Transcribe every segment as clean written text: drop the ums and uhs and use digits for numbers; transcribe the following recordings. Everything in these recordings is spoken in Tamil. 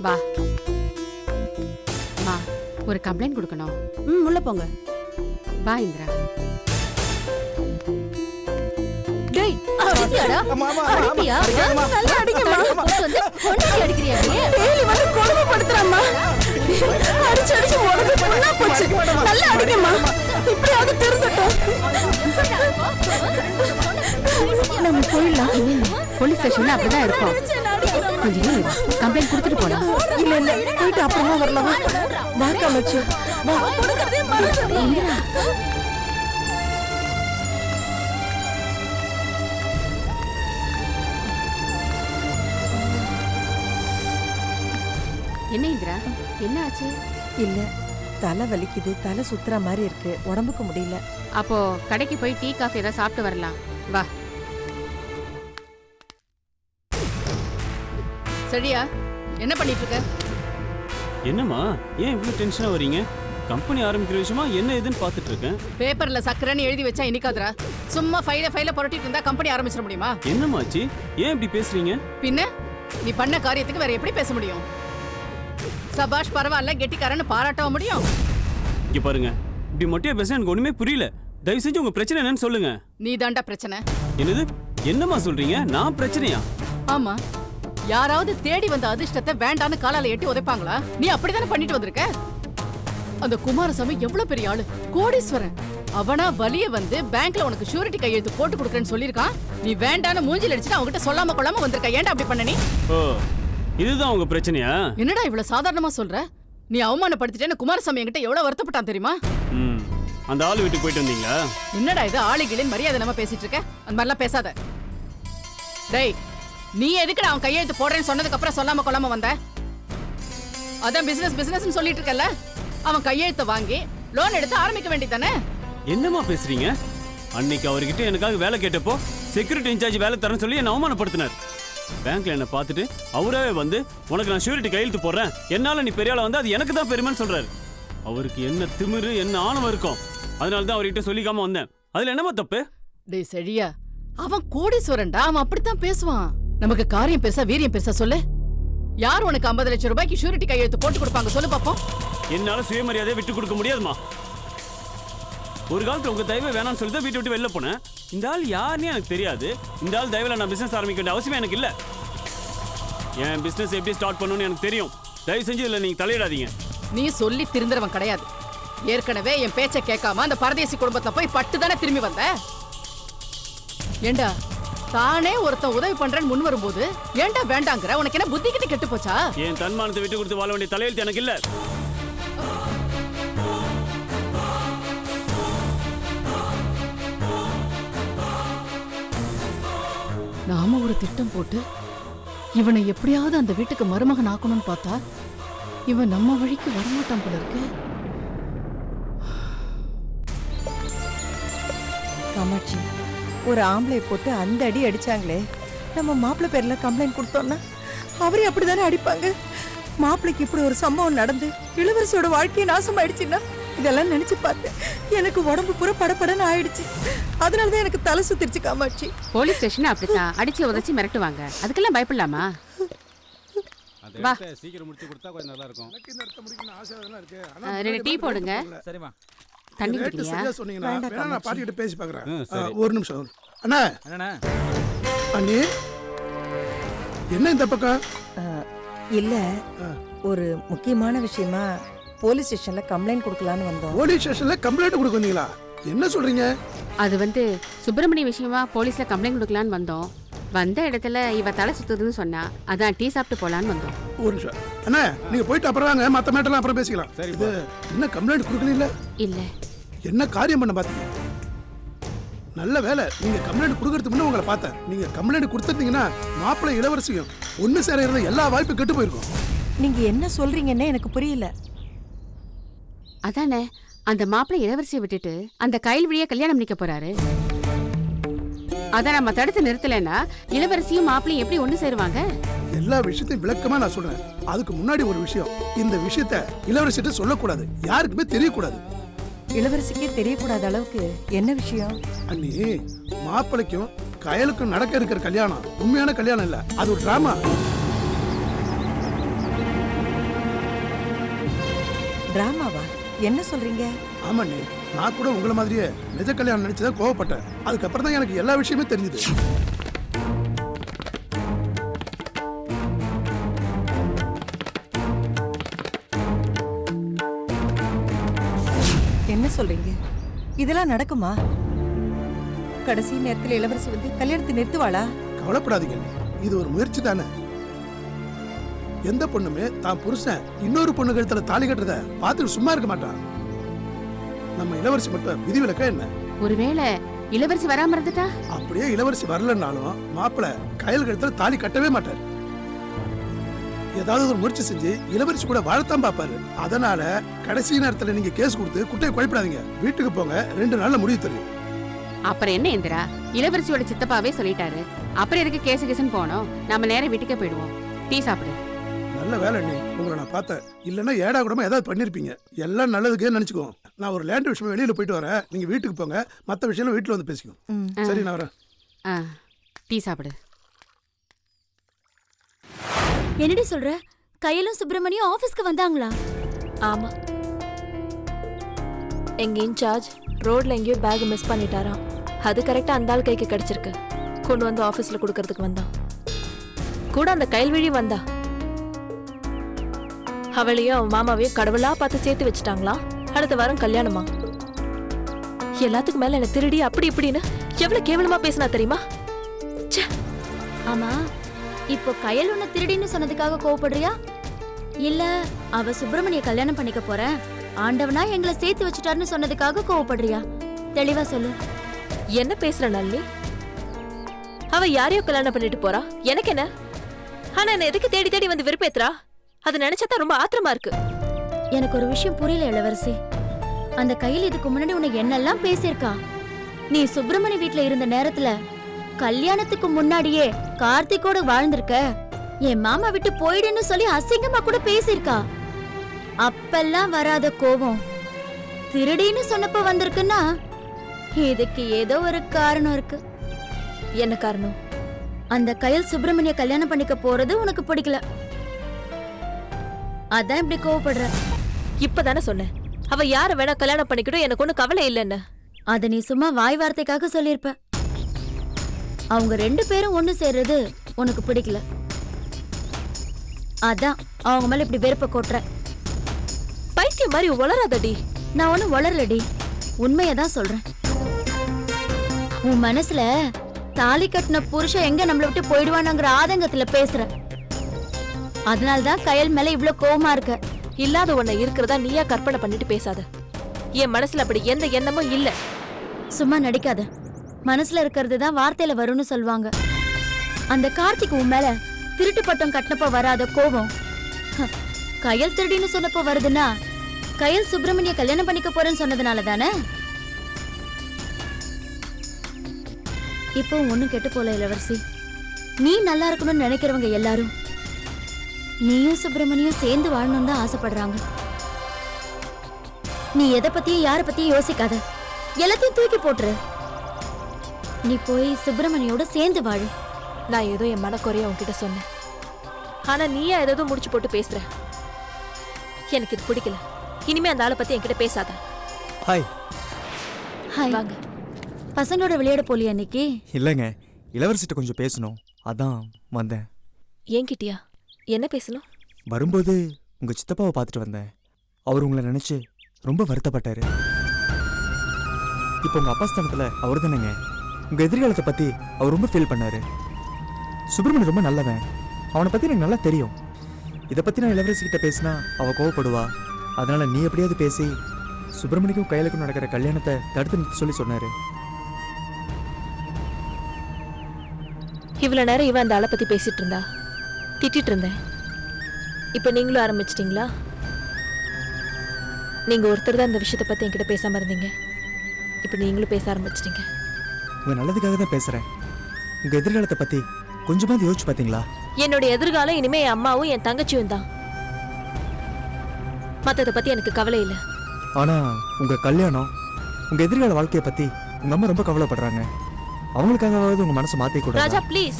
வா. அம்மா, ஒரு கம்ப்ளைண்ட் கொடுக்கணும். உள்ள போங்க. வா இந்திரா. டேய், அடிச்சியாடா? அடிப்பியா? நல்லா அடிங்கம்மா. வந்து பொண்ணு அடிக்கிறியா நீ? டேய் வந்து கோபப்படுத்துறம்மா. அடிச்சு அடிச்சு உடம்பு பொண்ணா போச்சு. நல்லா அடிங்கம்மா. இப்படியாவது திருந்தட்டும். நம்ம போயிடலாம். போலீஸ் ஸ்டேஷன்ல அப்படிதான் இருக்கும். கொஞ்சம் கம்ப்ளைண்ட் கொடுத்துட்டு போலாம். இல்ல இல்ல, போயிட்டு அப்புறமா வரலாம். வா காமாட்சி, வா. கொடுக்கறதே மறந்துடுறீங்க. என்ன இந்திரா, என்ன ஆச்சு? இல்ல, தலை வலிக்குது, தலை சுத்துற மாதிரி இருக்கு, உடம்புக்கு முடியல. அப்போ கடைக்கு போய் டீ காஃபி ஏதாவது சாப்பிட்டு வரலாம். வா. சரியா, என்ன பண்ணிட்டு இருக்க? என்னம்மா, ஏன் இவ்வளவு டென்ஷனா வரீங்க? கம்பெனி ஆரம்பிக்கிற விஷயமா என்ன ஏதுன்னு பார்த்துட்டு இருக்கேன். பேப்பர்ல சக்கரன்னு எழுதி வச்சா இனிக்காதுரா. சும்மா ஃபைல புரட்டிட்டு இருந்தா கம்பெனி ஆரம்பிச்சிட முடியுமா? என்னமாச்சு, ஏன் இப்படி பேசுறீங்க? பின்ன நீ பண்ண காரியத்துக்கு வேற எப்படி பேச முடியும்? சபாஷ், பரவாயில்ல, கெட்டிக்காரன்னு பாராட்டவும் முடியும். இங்க பாருங்க, இப்படி மொட்டையா பேச எனக்கு ஒண்ணுமே புரியல. தயவு செஞ்சு உங்க பிரச்சனை என்னன்னு சொல்லுங்க. நீ தாண்டா பிரச்சனை. என்னது, என்னம்மா சொல்றீங்க? நான் பிரச்சனையா? ஆமா, யாராவது தேடி வந்த அதிர்ஷ்டத்தை வேண்டான்னு காலால எட்டி உதைப்பாங்களா? நீ அப்படித்தானே பண்ணிட்டு வந்திருக்க. அந்த குமாரசாமி எவ்வளவு பெரிய ஆளு, கோடீஸ்வரன். அவனா வலிய வந்து பேங்க்ல உனக்கு ஷூரிட்டி கையெழுத்து போட்டு கொடுக்கறேன்னு சொல்லிருக்கான். நீ வேண்டான்னு மூஞ்சில அடிச்சுட்டு அவங்ககிட்ட சொல்லாம கொள்ளாம வந்திருக்க. ஏன்டா அப்படி பண்ண நீ? ஓ, இதுதான் உங்க பிரச்சனையா? என்னடா இவ்வளவு சாதாரணமா சொல்ற? நீ அவமானப்படுத்திட்டேன்னு குமாரசாமி என்கிட்ட எவ்வளவு வருத்தப்பட்டான் தெரியுமா? அந்த ஆளு வீட்டுக்கு போயிட்டு வந்தீங்களா? என்னடா இது, ஆளுகளின் மரியாதை நம்ம பேசிட்டு இருக்க? அந்த மாதிரிலாம் பேசாத. டேய், நீ எதுக்கு அவன் கையெழுத்து போடுறேன்னு சொன்னதுக்கு அப்புறம் சொல்லாம கொள்ளாம வந்த? அதான் பிசினஸ் சொல்லிட்டு இருக்கல. அவன் கையெழுத்து வாங்கி லோன் எடுத்து ஆரம்பிக்க வேண்டியதானே? என்னம்மா பேசுறீங்க? அன்னைக்கு அவர்கிட்ட எனக்காக வேலை கேட்டப்போ செக்யூரிட்டி இன்சார்ஜ் வேலை தரேன்னு சொல்லி என்ன அவமானப்படுத்தினார். பேங்க்ல என்ன பார்த்துட்டு அவரே வந்து உனக்கு நான் ஷூரிட்டி கையெழுத்து போடுறேன், என்னால நீ பெரிய ஆளா வந்து அது எனக்கு தான் பெருமைன்னு சொல்றாரு. அவருக்கு என்ன திமிரு, என்ன ஆணவம் இருக்கும். அதனால தான் அவர்கிட்ட சொல்லிக்காம வந்தேன். அதுல என்னமா தப்பு? டேய் சரியா, அவன் கோடீஸ்வரன்டா, அவன் அப்படித்தான் பேசுவான். நமக்கு காரியம் பெருசா வீரியம் பெருசா சொல்லு. யார் உனக்கு 50 லட்சம் ரூபாய்க்கு ஷூரிட்டி கையெழுத்து போட்டு கொடுப்பாங்க சொல்லு பாப்போம். என்னால சுயமரியாதையை விட்டு கொடுக்க முடியாதுமா. ஒரு காலத்துல உங்க தயவை வேணாம்னு சொல்லி தான் வீட்டை விட்டு வெளில போனேன். இந்த ஆள் யாருன்னு எனக்கு தெரியாது. இந்த ஆள் தயவுல நான் பிசினஸ் ஆரம்பிக்க வேண்டிய அவசியம் எனக்கு இல்ல. என் பிசினஸ் எப்படி ஸ்டார்ட் பண்ணணும்னு எனக்கு தெரியும். தயவு செஞ்சு இதுல நீங்க தலையிடாதீங்க. நீ சொல்லி திருந்தறவன் கிடையாது. ஏற்கனவே என் பேச்சை கேட்காம அந்த பரதேசி குடும்பத்தை போய் பட்டு தானே திரும்பி வந்த. ஏண்டா, தானே ஒருத்தன் உதவி பண்றேன்னு முன் வரும்போது ஏண்டா வேண்டாங்கிற? உனக்கு என்ன புத்தி கிட்ட கெட்டு போச்சா? என் தன்மானத்தை விட்டு கொடுத்து வாழ வேண்டிய தலையெழுத்து எனக்கு இல்ல. நாம ஒரு திட்டம் போட்டு இவனை எப்படியாவது அந்த வீட்டுக்கு மருமகன் ஆக்கணும்னு பார்த்தா இவன் நம்ம வழிக்கு வரமாட்டான் போல இருக்கு. காமாட்சி, ஒரு ஆம்பளை போட்டு அந்த அடி அடிச்சாங்களே, நம்ம மாப்பிள்ளை பேர்ல கம்ப்ளைண்ட் கொடுத்தோம்னா அவரே அப்படிதானே அடிப்பாங்க. மாப்பிள்ளைக்கு இப்படி ஒரு சம்பவம் நடந்து இளவரசியோட வாழ்க்கையை நாசமாயிடுச்சுன்னா இதெல்லாம் நினைச்சு பார்த்தேன். எனக்கு உடம்பு பூரா படப்படன்னு ஆயிடுச்சு. அதனாலதான் எனக்கு தலை சுத்திருச்சு காமாட்சி. போலீஸ் ஸ்டேஷன் அப்படித்தான் அடிச்சு உதச்சி மிரட்டுவாங்க. அதுக்கெல்லாம் பயப்படலாமா? வா, சீக்கிரம் முடிச்சு கொடுத்தா கொஞ்சம் நல்லா இருக்கும். 2 டீ போடுங்க. சரிமா, தண்ணி குடிக்கலையா? நான் பாட்டிக்கிட்ட பேசி பார்க்குறேன். ஒரு நிமிஷம் அண்ணா. என்னண்ணா? அண்ணி, என்ன இந்த பக்கம்? இல்ல, ஒரு முக்கியமான விஷயமா போலீஸ் ஸ்டேஷன்ல கம்ப்ளைண்ட் கொடுக்கலான்னு வந்தோம். போலீஸ் ஸ்டேஷன்ல கம்ப்ளைண்ட் கொடுக்க வந்தீங்களா? என்ன சொல்றீங்க? அது வந்து சுப்பிரமணிய விஷயமா போலீஸ்ல கம்ப்ளைண்ட் கொடுக்கலான்னு வந்தோம். வந்த இடத்துல இவ தலை சுத்துதுன்னு சொன்னா, அதான் டீ சாப்பிட்டு போலான்னு வந்தோம். ஒரு நிமிஷம் அண்ணா, நீங்க போயிட்டு அப்புறம் வாங்க, மத்த மேட்டர்லாம் அப்புறம் பேசிக்கலாம். இது என்ன கம்ப்ளைண்ட் கொடுக்கல? இல்ல, என்ன காரியம் பண்ண பாத்தீங்க? நல்ல வேலை, நீங்க கம்ப்ளைண்ட் கொடுக்கறதுக்கு முன்ன உங்களை பார்த்தேன். நீங்க கம்ப்ளைண்ட் கொடுத்துட்டீங்கன்னா மாப்பிள்ளை இளவரசியும் ஒன்னு சேர இருந்த எல்லா வாய்ப்பும் கெட்டு போயிருக்கும். நீங்க என்ன சொல்றீங்கன்னு எனக்கு புரியல. அதானே அந்த மாப்பிள்ளை இளவரசியை விட்டுட்டு அந்த கையில் வழியா கல்யாணம் பண்ணிக்க போறாரு. அத நம்ம தடுத்து நிறுத்தலைன்னா இளவரசியும் மாப்பிள்ளையும் எப்படி ஒண்ணு சேருவாங்க? எல்லா விஷயத்தையும் விளக்கமா நான் சொல்றேன். அதுக்கு முன்னாடி ஒரு விஷயம், இந்த விஷயத்தை இளவரசிட்ட சொல்லக்கூடாது, யாருக்குமே தெரியக்கூடாது. இளவரசிக்கே தெரியக்கூடாத அளவுக்கு என்ன விஷயம்? அண்ணி, மாப்பிள்ளைக்கும் கயலுக்கும் நடக்க இருக்கிற கல்யாணம் உண்மையான கல்யாணம் இல்ல, அது ஒரு டிராமா. டிராமாவா? என்ன சொல்றீங்க? ஆமாண்ணே, நான் கூட உங்களை மாதிரியே நிஜ கல்யாணம் நினைச்சுதான் கோவப்பட்டேன். அதுக்கப்புறம் தான் எனக்கு எல்லா விஷயமே தெரிஞ்சுது. என்ன சொல்றீங்க? இதெல்லாம் நடக்குமா? கடைசி நேரத்துல இளவரசி வந்து கல்யாணத்தை நிறுத்துவாளா? கவலைப்படாதீங்க அண்ணே, இது ஒரு முயற்சி தானே. எந்த பொண்ணுமே தான் புருஷன் இன்னொரு பொண்ணு கழுத்துல தாலி கட்டுறத பார்த்துட்டு சும்மா இருக்க மாட்டான். நம்ம இளவரசி மட்டும் விதிவிலக்கா என்ன? ஒருவேளை இளவரசி வராம இருந்துட்டா? அப்படியே இளவரசி வரலன்னாலும் மாப்பிள்ளை கயல் கழுத்துல தாலி கட்டவே மாட்டாரு. ஏதாவது ஒரு முயற்சி செஞ்சு இளவரசி கூட வாழத்தான் பாப்பாரு. அதனால கடைசி நேரத்துல நீங்க கேஸ் கொடுத்து குட்டையை குழப்பிடாதீங்க. வீட்டுக்கு போங்க, 2 நாள்ல முடிவு தெரியும். அப்புறம் என்ன இந்திரா, இளவரசியோட சித்தப்பாவே சொல்லிட்டாரு. அப்புறம் எதுக்கு கேசுன்னு போனோம்? நம்ம நேரம் வீட்டுக்கே போயிடுவோம். டீ சாப்பிடு. நல்ல வேலை அண்ணி, உங்களை நான் பார்த்தேன். இல்லைன்னா ஏடா கூடமா ஏதாவது பண்ணிருப்பீங்க. எல்லாம் நல்லதுக்கே நினைச்சுக்கோ. நான் ஒரு லேண்ட் விஷயமா வெளியில போயிட்டு வரேன். நீங்க வீட்டுக்கு போங்க, மற்ற விஷயம் வீட்டுல வந்து பேசிக்கோ. சரி, நான் வரேன். டீ சாப்பிடு. என்னடி சொல்ற? கையிலும் சுப்பிரமணியும் ஆபீஸ்க்கு வந்தாங்களா? ஆமா, எங்க இன்சார்ஜ் ரோட்ல எங்கேயோ பேக் மிஸ் பண்ணிட்டாராம். அது கரெக்டா அந்த ஆள் கைக்கு கிடைச்சிருக்கு. கொண்டு வந்து ஆபீஸ்ல கொடுக்கறதுக்கு வந்தான். கூட அந்த கைல்விழி வந்தா. அவளையும் அவன் மாமாவையும் கடவுளா பார்த்து சேர்த்து வச்சுட்டாங்களா. அடுத்த வாரம் கல்யாணமா. எல்லாத்துக்கும் மேல என்ன திருடி அப்படி இப்படின்னு எவ்வளவு கேவலமா பேசினா தெரியுமா? ஆமா, இப்போ கயல் உன்னை திருடின்னு சொன்னதுக்காக கோவப்படுறியா? இல்ல அவ சுப்பிரமணிய கல்யாணம் பண்ணிக்க போறேன், ஆண்டவனா எங்களை சேர்த்து வச்சுட்டாருன்னு சொன்னதுக்காக கோவப்படுறியா? தெளிவா சொல்லு. என்ன பேசுற நல்லி? அவ யாரையோ கல்யாணம் பண்ணிட்டு போறா, எனக்கு என்ன? ஆனா என்ன எதுக்கு தேடி தேடி வந்து வெறுப்பேத்துறா? அது நினைச்சாதான் ரொம்ப ஆத்திரமா இருக்கு. எனக்கு ஒரு விஷயம் புரியல இளவரசி. அந்த கையில் இதுக்கு முன்னாடி உன்னை என்னெல்லாம் பேசியிருக்கா? நீ சுப்பிரமணி வீட்டுல இருந்த நேரத்துல கல்யாணத்துக்கு முன்னாடியே கார்த்திகோட வாழ்ந்திருக்க. என் மாமா விட்டு போயிடுன்னு சொல்லி அசிங்கமா கூட பேசியிருக்கா. அப்பெல்லாம் வராத கோபம் திருடின்னு சொன்னப்ப வந்திருக்குன்னா இதுக்கு ஏதோ ஒரு காரணம் இருக்கு. என்ன காரணம்? அந்த கயல் சுப்பிரமணிய கல்யாணம் பண்ணிக்க போறது உனக்கு பிடிக்கல, அதான் இப்படி கோவப்படுற. இப்பதானே சொன்னேன், அவ யார வேணா கல்யாணம் பண்ணிக்கிட்டும், எனக்கு ஒண்ணு கவலை இல்லைன்னு. அத நீ சும்மா வாய் வார்த்தைக்காக சொல்லியிருப்ப. அவங்க 2 பேரும் ஒண்ணு சேர்றது உனக்கு பிடிக்கல, அதான் அவங்க மேல இப்படி வெறுப்ப கொட்டுற. பைத்தியம் மாதிரி உளராதடி. நான் ஒண்ணு உளரலடி, உண்மையதான் சொல்றேன். உன் மனசுல தாலி கட்டின புருஷன் எங்க நம்மள விட்டு போயிடுவானுங்கிற ஆதங்கத்துல பேசுற. அதனாலதான் கயல் மேல இவ்வளவு கோவமா இருக்க. இல்லாத ஒண்ண இருக்கிறதா நீயா கற்பனை பண்ணிட்டு பேசாத. என் மனசுல அப்படி எந்த எண்ணமும் இல்ல. சும்மா நடிக்காத. மனசுல இருக்கிறது தான் வார்த்தையில வரும்னு சொல்லுவாங்க. அந்த கார்த்திக் உன் மேல திருட்டு பட்டம் கட்டினப்ப வராத கோபம் கயல் திருடின்னு சொன்னப்போ வருதுன்னா கயல் சுப்பிரமணிய கல்யாணம் பண்ணிக்க போறேன்னு சொன்னதுனால தானே. இப்போ ஒண்ணும் கெட்டு போல இளவரசி. நீ நல்லா இருக்கணும்னு நினைக்கிறவங்க எல்லாரும் நீயும் சுப்பிரமணியும் சேர்ந்து வாழணும்னு தான் ஆசைப்படுறாங்க. நீ எதை பத்தியும் யார பத்தியும் யோசிக்காத, எல்லாத்தையும் தூக்கி போட்டுரு. நீ போய் சுப்பிரமணியோட சேர்ந்து வாழு. நான் ஏதோ என் மனக்குறைய உன்கிட்ட சொன்னேன், ஆனா நீயா ஏதோ முடிச்சு போட்டு பேசுற. எனக்கு இது பிடிக்கல. இனிமே அந்த ஆளை பத்தி என்கிட்ட பேசாத. ஹாய். ஹாய். வாங்க. பசங்களோட விளையாட போலியா இன்னைக்கு? இல்லைங்க, இளவரசிட்ட கொஞ்சம் பேசணும், அதான் வந்தேன். என்கிட்டயா? என்ன பேசணும்? வரும்போது உங்க சித்தப்பாவை பார்த்துட்டு வந்தேன். அவர் உங்களை நினைச்சு ரொம்ப வருத்தப்பட்டாரு. இப்போ உங்க அப்பா ஸ்தானத்துல அவர் தானேங்க. உங்க எதிர்காலத்தை பத்தி அவர் ரொம்ப ஃபீல் பண்ணாரு. சுப்பிரமணி ரொம்ப நல்லவன், அவனை பத்தி எனக்கு நல்லா தெரியும். இதை பத்தி நான் இளவரசி கிட்ட பேசினா அவ கோவப்படுவா. அதனால நீ எப்படியாவது பேசி சுப்பிரமணிக்கும் கையலுக்கும் நடக்கிற கல்யாணத்தை தடுத்து நிறுத்த சொல்லி சொன்னாரு. இவ்வளவு நேரம் இவன் அந்த ஆளை பத்தி பேசிட்டு இருந்தா, திட்டிட்டு இருந்தேன். இப்ப நீங்களும் ஆரம்பிச்சிட்டீங்களா? நீங்க ஒருத்தர் தான் இந்த விஷயத்தை பத்தி என்கிட்ட பேசாம இருந்தீங்க. இப்ப நீங்களும் பேச ஆரம்பிச்சிட்டீங்க. உங்க நல்லதுக்காக தான் பேசுறேன். உங்க எதிர்காலத்தை பத்தி கொஞ்சமாவது யோசிச்சு பாத்தீங்களா? என்னுடைய எதிர்காலம் இனிமே என் அம்மாவும் என் தங்கச்சியும் தான். மத்தத பத்தி எனக்கு கவலை இல்லை. ஆனா உங்க கல்யாணம், உங்க எதிர்கால வாழ்க்கையை பத்தி உங்க அம்மா ரொம்ப கவலைப்படுறாங்க. அவங்களுக்காகவாவது உங்க மனசை மாத்தி கூட. ராஜா ப்ளீஸ்,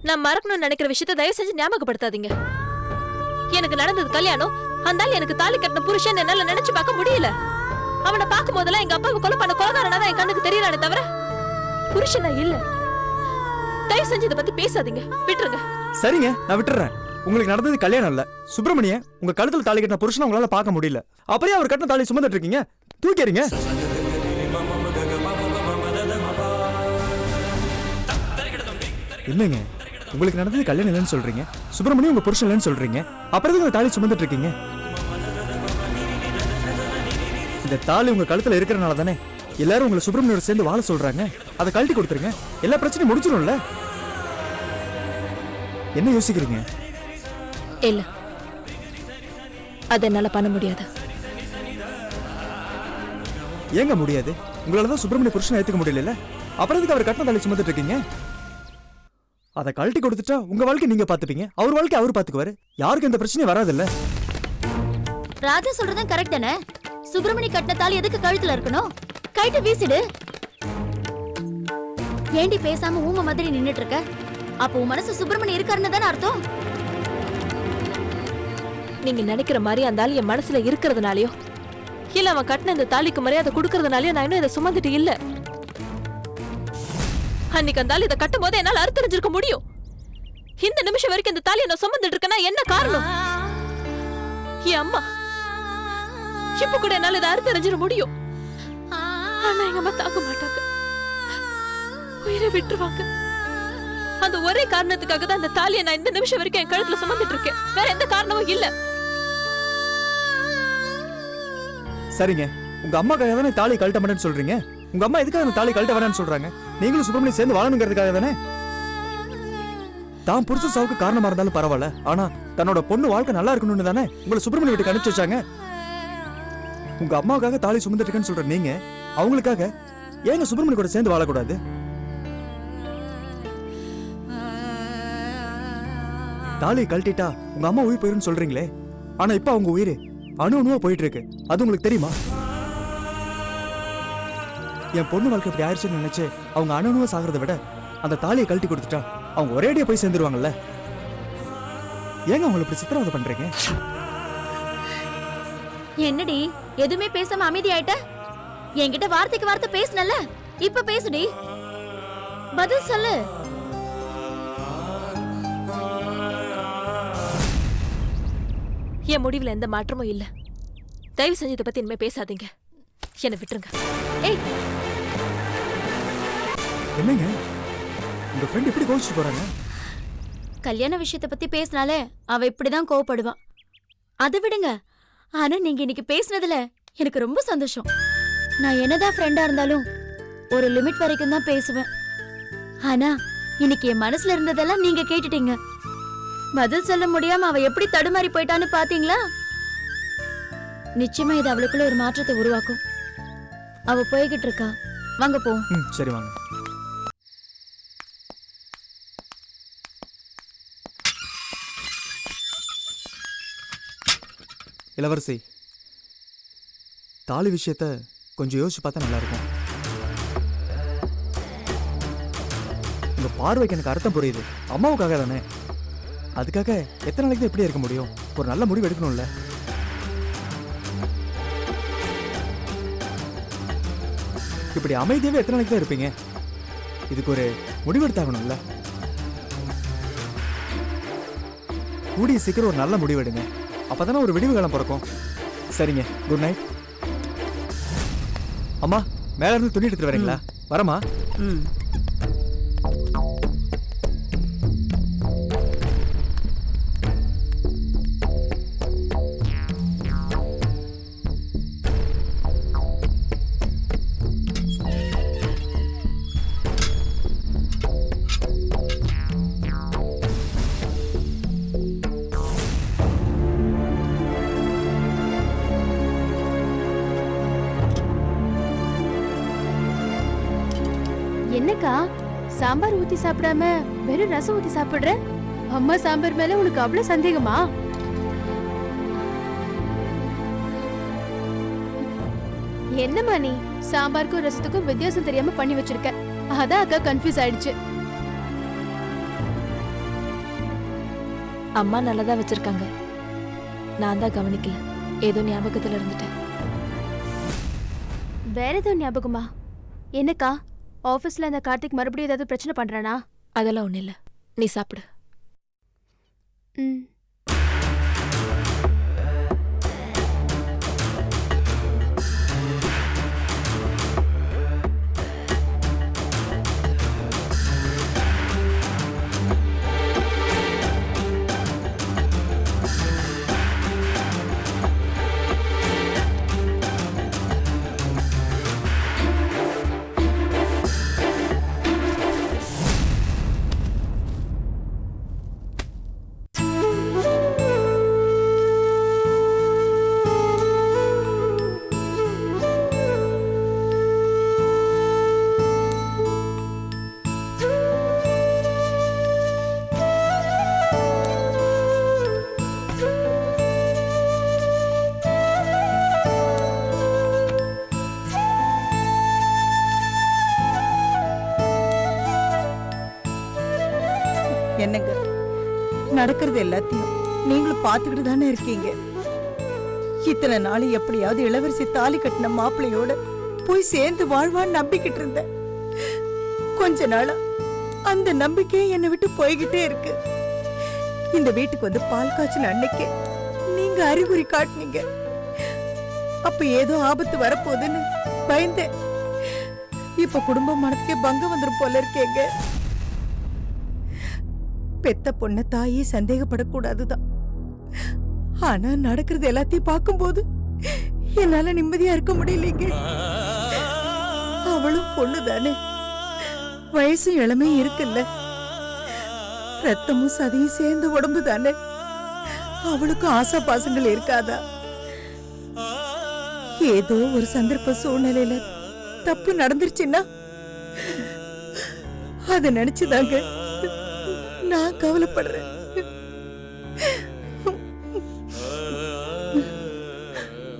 நான் மறக்கணும்னு நினைக்கிற விஷயத்தை தயவு செஞ்சு ஞாபகப்படுத்தாதீங்க. எனக்கு நடந்தது கல்யாணம், அந்த ஆள் எனக்கு தாலி கட்டின புருஷன் என்னால நினைச்சு பார்க்க முடியல. அவனை பார்க்கும் போதெல்லாம் எங்க அப்பாவை கொலை பண்ண கொலைகாரனா தான் என் கண்ணுக்கு தெரியறானே தவிர புருஷனா இல்ல. தயவு செஞ்சு இதை பத்தி பேசாதீங்க, விட்டுருங்க. சரிங்க, நான் விட்டுறேன். உங்களுக்கு நடந்தது கல்யாணம் இல்ல. சுப்பிரமணிய உங்க கழுத்துல தாலி கட்டின புருஷனை உங்களால பார்க்க முடியல. அப்படியே அவர் கட்டின தாலி சுமந்துட்டு இருக்கீங்க. தூக்கிறீங்க. இல்லைங்க, உங்களுக்கு நடந்தது கல்யாணம் இல்லைன்னு சொல்றீங்க. சுப்பிரமணியம் உங்க புருஷன் இல்லைன்னு சொல்றீங்க. அப்புறம் எதுக்கு தாலி சுமந்துட்டு இருக்கீங்க? இந்த தாலி உங்க கழுத்துல இருக்கிறனால தானே எல்லாரும் உங்களை சுப்பிரமணியோட சேர்ந்து வாழ சொல்றாங்க. அதை கழட்டி கொடுத்துருங்க, எல்லா பிரச்சனையும் முடிச்சிடும்ல. என்ன யோசிக்கிறீங்க? இல்ல, அது என்னால பண்ண முடியாது. ஏங்க முடியாது? உங்களாலதான் சுப்பிரமணிய புருஷனை ஏத்துக்க முடியல. அப்புறம் எதுக்கு அவர் கட்டின தாலி சுமந்துட்டு இருக்கீங்க? அதை கழட்டி கொடுத்துட்டா உங்க வாழ்க்கை நீங்க பாத்துப்பீங்க, அவர் வாழ்க்கை அவர் பாத்துக்குவாரு. யாருக்கு இந்த பிரச்சனை வராதுல்ல. ராஜா சொல்றதும் கரெக்ட் தானே? சுப்பிரமணி கட்டின தாலி எதுக்கு கழுத்துல இருக்கணும்? கைட்டு வீசிடு. ஏண்டி பேசாம ஊம மாதிரி நின்னுட்டு இருக்க? அப்போ உன் மனசு சுப்பிரமணி இருக்காருன்னு தானே அர்த்தம்? நீங்க நினைக்கிற மாதிரி அந்த ஆள் என் மனசுல இருக்கிறதுனாலயோ இல்ல அவன் கட்டின இந்த தாலிக்கு மரியாதை கொடுக்கறதுனாலயோ நான் இன்னும் இதை சுமந்துட்டு இல்ல. அன்னைக்கு அந்த ஆள் இதை கட்டும் போது என்னால அறுத்தறிஞ்சிருக்க முடியும். இந்த நிமிஷம் வரைக்கும் இந்த தாலியை நான் சுமந்துட்டு இருக்கேன்னா என்ன காரணம்? என் அம்மா. இப்ப கூட என்னால இதை அறுத்தறிஞ்சிட முடியும். ஆனா எங்க அம்மா தாங்க மாட்டாங்க, உயிரை விட்டுருவாங்க. அந்த ஒரே காரணத்துக்காக தான் இந்த தாலியை நான் இந்த நிமிஷம் வரைக்கும் என் கழுத்துல சுமந்துட்டு இருக்கேன். வேற எந்த காரணமும் இல்ல. சரிங்க, உங்க அம்மாக்காக தானே தாலி கழட்ட மாட்டேன்னு சொல்றீங்க. உங்க அம்மா எதுக்காக அந்த தாலி கழட்ட வேணாம்னு சொல்றாங்க? நீங்களும் சுப்பிரமணியம் சேர்ந்து வாழணுங்கிறதுக்காக தானே. தான் புருஷ சாவுக்கு காரணமா இருந்தாலும் பரவாயில்ல, ஆனா தன்னோட பொண்ணு வாழ்க்கை நல்லா இருக்கணும்னு தானே உங்களை சுப்பிரமணிய வீட்டுக்கு அனுப்பிச்சு வச்சாங்க. உங்க அம்மாவுக்காக தாலி சுமந்துட்டு இருக்கேன்னு சொல்ற நீங்க அவங்களுக்காக ஏங்க சுப்பிரமணிய கூட சேர்ந்து வாழக்கூடாது? தாலியை கழட்டிட்டா உங்க அம்மா உயிர் போயிருன்னு சொல்றீங்களே, ஆனா இப்ப அவங்க உயிர் அணு அணுவா போயிட்டு இருக்கு. அது உங்களுக்கு தெரியுமா? என் பொண்ணு வாழ்க்கை இப்படி ஆயிடுச்சுன்னு நினைச்சு அவங்க அணு அணுவா சாகிறத விட அந்த தாலியை கழட்டி கொடுத்துட்டா அவங்க ஒரேடியா போய் சேர்ந்துருவாங்கல்ல. ஏங்க அவங்களை இப்படி சித்திரவதை பண்றீங்க? என்னடி எதுவுமே பேசாம அமைதி ஆயிட்ட? என்கிட்ட வார்த்தைக்கு வார்த்தை பேசுனல, இப்ப பேசுடி, பதில் சொல்லு. என் முடிவுல எந்த மாற்றமும் இல்ல. தயவு செஞ்சு இதை பத்தி இனிமே பேசாதீங்க, என்னை விட்டுருங்க. ஏய், என்னங்க உங்க ஃப்ரெண்ட் இப்படி கோச்சிட்டு போறாங்க? கல்யாண விஷயத்தை பத்தி பேசினாலே அவ இப்படிதான் கோவப்படுவா. அதை விடுங்க. ஆனா நீங்க இன்னைக்கு பேசினதுல எனக்கு ரொம்ப சந்தோஷம். நான் என்னதான் ஃப்ரெண்டா இருந்தாலும் ஒரு லிமிட் வரைக்கும் தான் பேசுவேன். ஆனா இன்னைக்கு என் மனசுல இருந்ததெல்லாம் நீங்க கேட்டுட்டீங்க. பதில் சொல்ல முடியாம அவ எப்படி தடுமாறி போயிட்டான்னு பாத்தீங்களா? நிச்சயமா இது அவளுக்குள்ள ஒரு மாற்றத்தை உருவாக்கும். அவ போய்கிட்டு இருக்கா, வாங்க போ. சரி வாங்க. இளவரசி, தாலி விஷயத்த கொஞ்சம் யோசிச்சு பார்த்தா நல்லா இருக்கும். உங்க பார்வைக்கு எனக்கு அர்த்தம் புரியுது. அம்மாவுக்காக தானே. அதுக்காக எத்தனை நாளைக்கு தான் இப்படியே இருக்க முடியும்? ஒரு நல்ல முடிவு எடுக்கணும்ல. இப்படி அமைதியாவே எத்தனை நாளைக்கு தான் இருப்பீங்க? இதுக்கு ஒரு முடிவு எடுத்தாகணும்ல. கூடிய சீக்கிரம் ஒரு நல்ல முடிவு எடுங்க, அப்பதானே ஒரு விடிவு காலம் பிறக்கும். சரிங்க, குட் நைட். அம்மா, மேல இருந்து துணி எடுத்துட்டு வரீங்களா? வரமா? என்னக்கா சாம்பார் ஊத்தி சாப்பிடாம வெறும் ரசம் ஊத்தி சாப்பிடுற? அம்மா சாம்பார் மேல உனக்கு அவ்வளவு சந்தேகமா? என்னம்மா நீ சாம்பாருக்கும் ரசத்துக்கும் வித்தியாசம் தெரியாம பண்ணி வச்சிருக்க. அதான் அக்கா கன்ஃபியூஸ் ஆயிடுச்சு. அம்மா நல்லதா வச்சிருக்காங்க. நான் தான் கவனிக்கல, ஏதோ ஞாபகத்துல இருந்துட்டேன். வேற ஏதோ ஞாபகமா? என்னக்கா, ஆபீஸ்ல அந்த கார்த்திக் மறுபடியும் ஏதாவது பிரச்சனை பண்றானா? அதெல்லாம் ஒண்ணும் இல்ல, நீ சாப்பிடு. ம். என்னங்க, நடக்கிறது எல்லாத்தையும் நீங்களும் பாத்துக்கிட்டு தானே இருக்கீங்க. இத்தனை நாள் எப்படியாவது இளவரசி தாலி கட்டின மாப்பிள்ளையோட போய் சேர்ந்து வாழ்வான்னு நம்பிக்கிட்டு இருந்தேன். கொஞ்ச நாளா அந்த நம்பிக்கை என்னை விட்டு போய்கிட்டே இருக்கு. இந்த வீட்டுக்கு வந்து பால் காய்ச்சல் அன்னைக்கு நீங்க அறிகுறி காட்டினீங்க. அப்ப ஏதோ ஆபத்து வரப்போகுதுன்னு பயந்தேன். இப்ப குடும்ப மனத்துக்கே பங்கம் வந்துரும் போல இருக்கேங்க. பெத்த பொண்ண தாயே சந்தேகப்படக்கூடாதுதான். ஆனா நடக்கிறது எல்லாத்தையும் பார்க்கும்போது என்னால நிம்மதியா இருக்க முடியலைங்க. அவளும் பொண்ணுதானே, வயசும் இளமையும் இருக்குல்ல, ரத்தமும் சதையும் சேர்ந்த உடம்பு தானே. அவளுக்கும் ஆசா பாசங்கள் இருக்காதா? ஏதோ ஒரு சந்தர்ப்ப சூழ்நிலையில தப்பு நடந்துருச்சுன்னா அத நினைச்சுதாங்க நான் கவலைப்படுறேன்.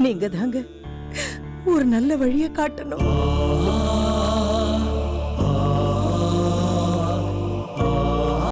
நீங்க தாங்க ஒரு நல்ல வழியை காட்டணும்.